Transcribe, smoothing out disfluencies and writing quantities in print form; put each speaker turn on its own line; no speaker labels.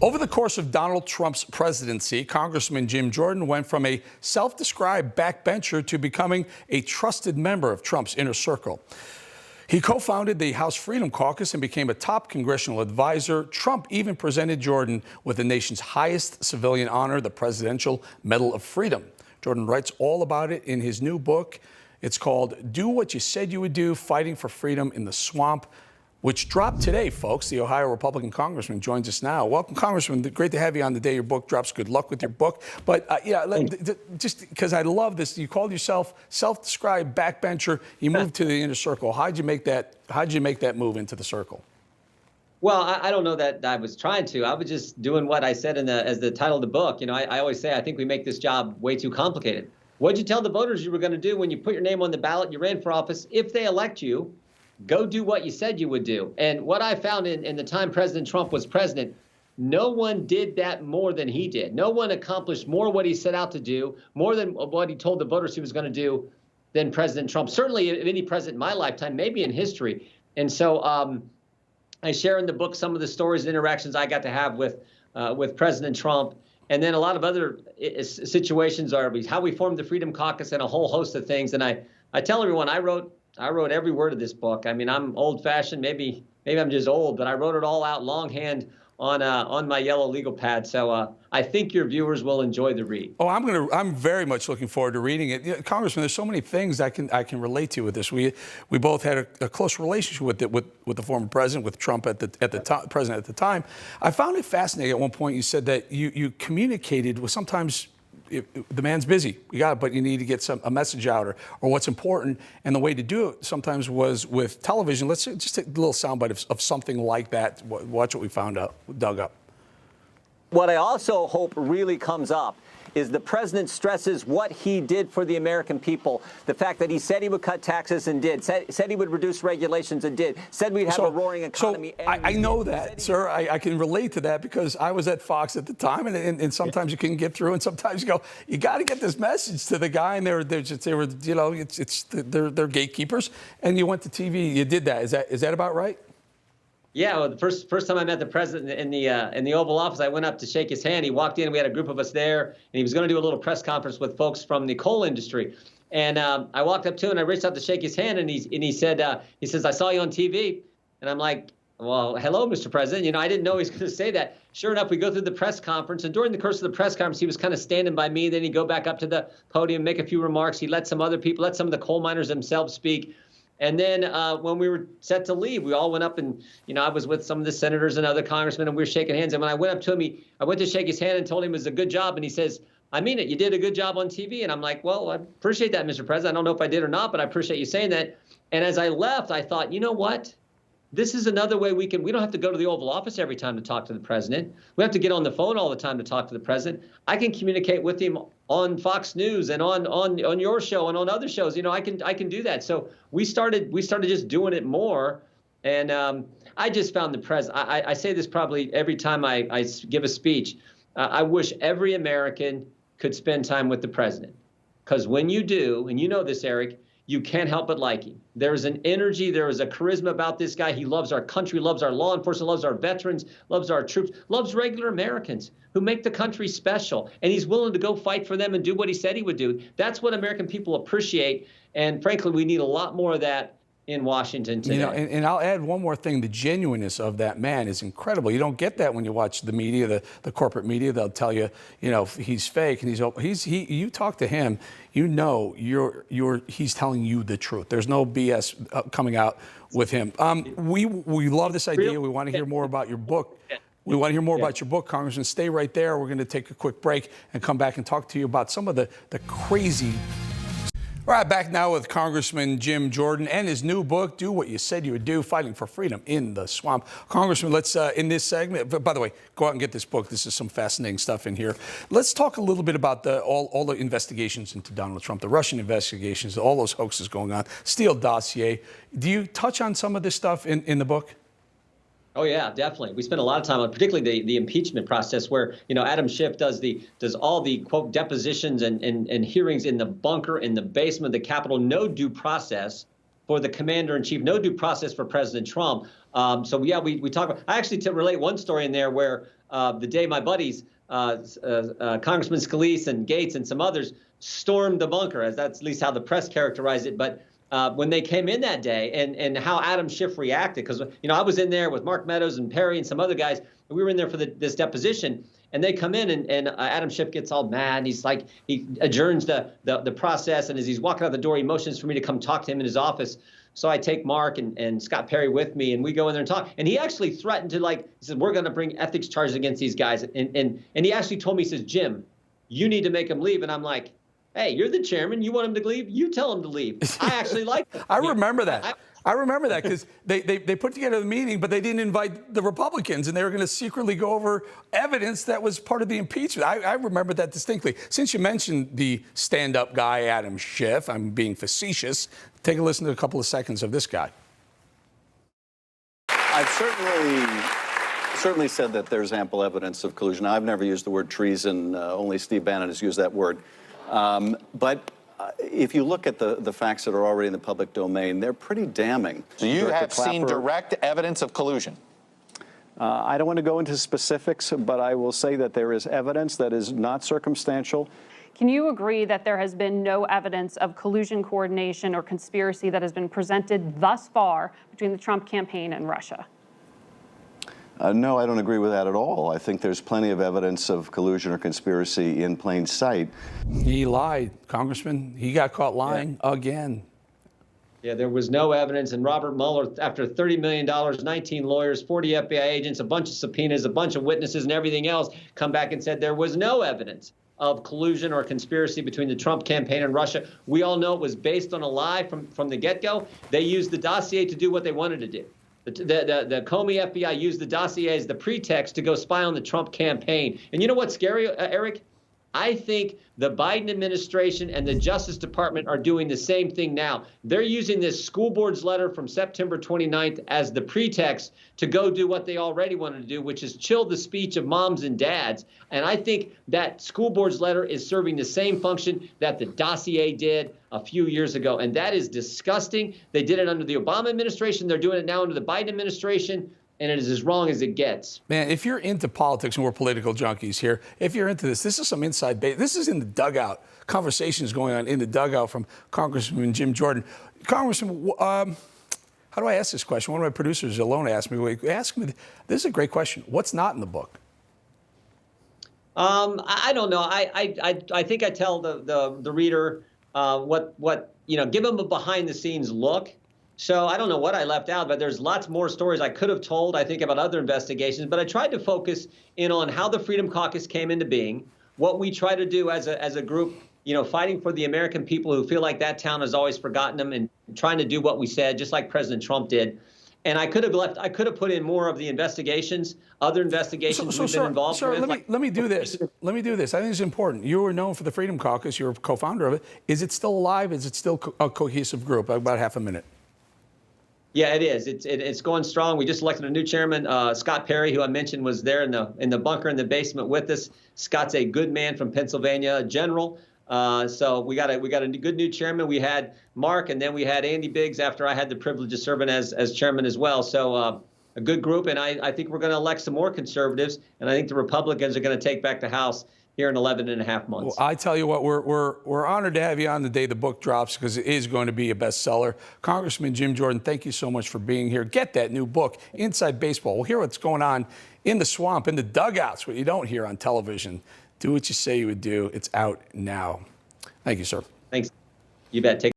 Over the course of Donald Trump's presidency, Congressman Jim Jordan went from a self-described backbencher to becoming a trusted member of Trump's inner circle. He co-founded the House Freedom Caucus and became a top congressional advisor. Trump even presented Jordan with the nation's highest civilian honor, the Presidential Medal of Freedom. Jordan writes all about it in his new book. It's called Do What You Said You Would Do, Fighting for Freedom in the Swamp, which dropped today, folks. The Ohio Republican congressman joins us now. Welcome, Congressman. Great to have you on the day your book drops. Good luck with your book. But just because I love this, you called yourself self-described backbencher. You moved to the inner circle. How'd you make that move into the circle?
Well, I don't know that I was trying to. I was just doing what I said as the title of the book. You know, I always say I think we make this job way too complicated. What'd you tell the voters you were going to do when you put your name on the ballot, you ran for office? If they elect you, go do what you said you would do. And what I found in the time President Trump was president, no one did that more than he did. No one accomplished more what he set out to do, more than what he told the voters he was going to do than President Trump. Certainly any president in my lifetime, maybe in history. And so I share in the book some of the stories and interactions I got to have with President Trump. And then a lot of other situations are how we formed the Freedom Caucus and a whole host of things. And I tell everyone I wrote every word of this book. I mean, I'm old-fashioned. Maybe I'm just old, but I wrote it all out longhand on my yellow legal pad. So I think your viewers will enjoy the read.
Oh, I'm very much looking forward to reading it. You know, Congressman, there's so many things I can relate to with this. We both had a close relationship with the former president, with Trump president at the time. I found it fascinating. At one point, you said that you communicated with sometimes. The man's busy, but you need to get a message out or what's important. And the way to do it sometimes was with television. Let's just take a little soundbite of something like that. Watch what we dug up.
What I also hope really comes up is the president stresses what he did for the American people. The fact that he said he would cut taxes and did, said he would reduce regulations and did, said we'd have a roaring economy.
So I know that, sir. I can relate to that because I was at Fox at the time, and sometimes you can get through, and sometimes you go, you got to get this message to the guy, and they're you know, they're gatekeepers, and you went to TV, you did that. Is that about right?
Yeah, well, the first time I met the president in the Oval Office, I went up to shake his hand. He walked in. We had a group of us there, and he was going to do a little press conference with folks from the coal industry. And I walked up to him, and I reached out to shake his hand, and he said, I saw you on TV. And I'm like, well, hello, Mr. President. You know, I didn't know he was going to say that. Sure enough, we go through the press conference, and during the course of the press conference, he was kind of standing by me. Then he'd go back up to the podium, make a few remarks. He let some other people, let some of the coal miners themselves speak. And then when we were set to leave, we all went up and, you know, I was with some of the senators and other congressmen, and we were shaking hands. And when I went up to him, I went to shake his hand and told him it was a good job. And he says, I mean it. You did a good job on TV. And I'm like, well, I appreciate that, Mr. President. I don't know if I did or not, but I appreciate you saying that. And as I left, I thought, you know what? This is another way we don't have to go to the Oval Office every time to talk to the president. We have to get on the phone all the time to talk to the president. I can communicate with him on Fox News and on your show and on other shows. You know, I can do that. So we started just doing it more. And I just found the president. I say this probably every time I give a speech. I wish every American could spend time with the president, because when you do, and you know this, Eric, you can't help but like him. There is an energy, there is a charisma about this guy. He loves our country, loves our law enforcement, loves our veterans, loves our troops, loves regular Americans who make the country special. And he's willing to go fight for them and do what he said he would do. That's what American people appreciate. And frankly, we need a lot more of that in Washington today.
You know, and I'll add one more thing. The genuineness of that man is incredible. You don't get that when you watch the media, the corporate media. They'll tell you, you know, he's fake and you talk to him, you know, he's telling you the truth. There's no BS coming out with him. We love this idea. We want to hear more about your book. We want to hear more about your book, Congressman. Stay right there. We're going to take a quick break and come back and talk to you about some of the crazy. All right, back now with Congressman Jim Jordan and his new book, Do What You Said You Would Do, Fighting for Freedom in the Swamp. Congressman, let's, in this segment, by the way, go out and get this book. This is some fascinating stuff in here. Let's talk a little bit about all the investigations into Donald Trump, the Russian investigations, all those hoaxes going on, Steele dossier. Do you touch on some of this stuff in the book?
Oh, yeah, definitely. We spent a lot of time on particularly the impeachment process where, you know, Adam Schiff does all the, quote, depositions and hearings in the bunker, in the basement of the Capitol. No due process for the commander in chief. No due process for President Trump. So, yeah, we talk about I actually to relate one story in there where the day my buddies, Congressman Scalise and Gates and some others, stormed the bunker, as that's at least how the press characterized it. But when they came in that day, and how Adam Schiff reacted, because I was in there with Mark Meadows and Perry and some other guys. We were in there for this deposition, and they come in, and Adam Schiff gets all mad. And he's like, he adjourns the process, and as he's walking out the door, he motions for me to come talk to him in his office. So I take Mark and Scott Perry with me, and we go in there and talk. And he actually threatened to, he said, we're going to bring ethics charges against these guys. And he actually told me, he says, Jim, you need to make them leave. And I'm like, hey, you're the chairman. You want him to leave? You tell him to leave. I actually like it.
I remember that. I remember that because they put together the meeting, but they didn't invite the Republicans, and they were going to secretly go over evidence that was part of the impeachment. I remember that distinctly. Since you mentioned the stand-up guy, Adam Schiff, I'm being facetious. Take a listen to a couple of seconds of this guy.
I've certainly said that there's ample evidence of collusion. I've never used the word treason. Only Steve Bannon has used that word. But if you look at the facts that are already in the public domain, they're pretty damning.
So you have seen direct evidence of collusion?
I don't want to go into specifics, but I will say that there is evidence that is not circumstantial.
Can you agree that there has been no evidence of collusion, coordination, or conspiracy that has been presented thus far between the Trump campaign and Russia?
No, I don't agree with that at all. I think there's plenty of evidence of collusion or conspiracy in plain sight.
He lied, Congressman. He got caught lying again.
Yeah, there was no evidence. And Robert Mueller, after $30 million, 19 lawyers, 40 FBI agents, a bunch of subpoenas, a bunch of witnesses, and everything else, come back and said there was no evidence of collusion or conspiracy between the Trump campaign and Russia. We all know it was based on a lie from the get-go. They used the dossier to do what they wanted to do. The Comey FBI used the dossier as the pretext to go spy on the Trump campaign. And you know what's scary, Eric? I think the Biden administration and the Justice Department are doing the same thing now. They're using this school board's letter from September 29th as the pretext to go do what they already wanted to do, which is chill the speech of moms and dads. And I think that school board's letter is serving the same function that the dossier did a few years ago. And that is disgusting. They did it under the Obama administration. They're doing it now under the Biden administration. And it is as wrong as it gets.
Man, if you're into politics, and we're political junkies here, if you're into this is some inside base. This is in the dugout. Conversations going on in the dugout from Congressman Jim Jordan. Congressman, how do I ask this question? One of my producers, Alona, asked me. Ask me. This is a great question. What's not in the book?
I don't know. I think I tell the reader what give them a behind the scenes look. So I don't know what I left out, but there's lots more stories I could have told, I think, about other investigations. But I tried to focus in on how the Freedom Caucus came into being, what we try to do as a group, fighting for the American people who feel like that town has always forgotten them, and trying to do what we said, just like President Trump did. And I could have put in more of the investigations, other investigations we've been involved with.
Let me do this. Let me do this. I think it's important. You were known for the Freedom Caucus. You're a co-founder of it. Is it still alive? Is it still a cohesive group? About half a minute.
Yeah, it is. It's going strong. We just elected a new chairman, Scott Perry, who I mentioned was there in the bunker in the basement with us. Scott's a good man from Pennsylvania, a general. So we got a good new chairman. We had Mark, and then we had Andy Biggs after I had the privilege of serving as chairman as well. So a good group, and I think we're going to elect some more conservatives, and I think the Republicans are going to take back the House here in 11 and a half months.
Well, I tell you what, we're honored to have you on the day the book drops, because it is going to be a bestseller. Congressman Jim Jordan, thank you so much for being here. Get that new book, Inside Baseball. We'll hear what's going on in the swamp, in the dugouts, what you don't hear on television. Do what you say you would do. It's out now. Thank you, sir.
Thanks. You bet. Take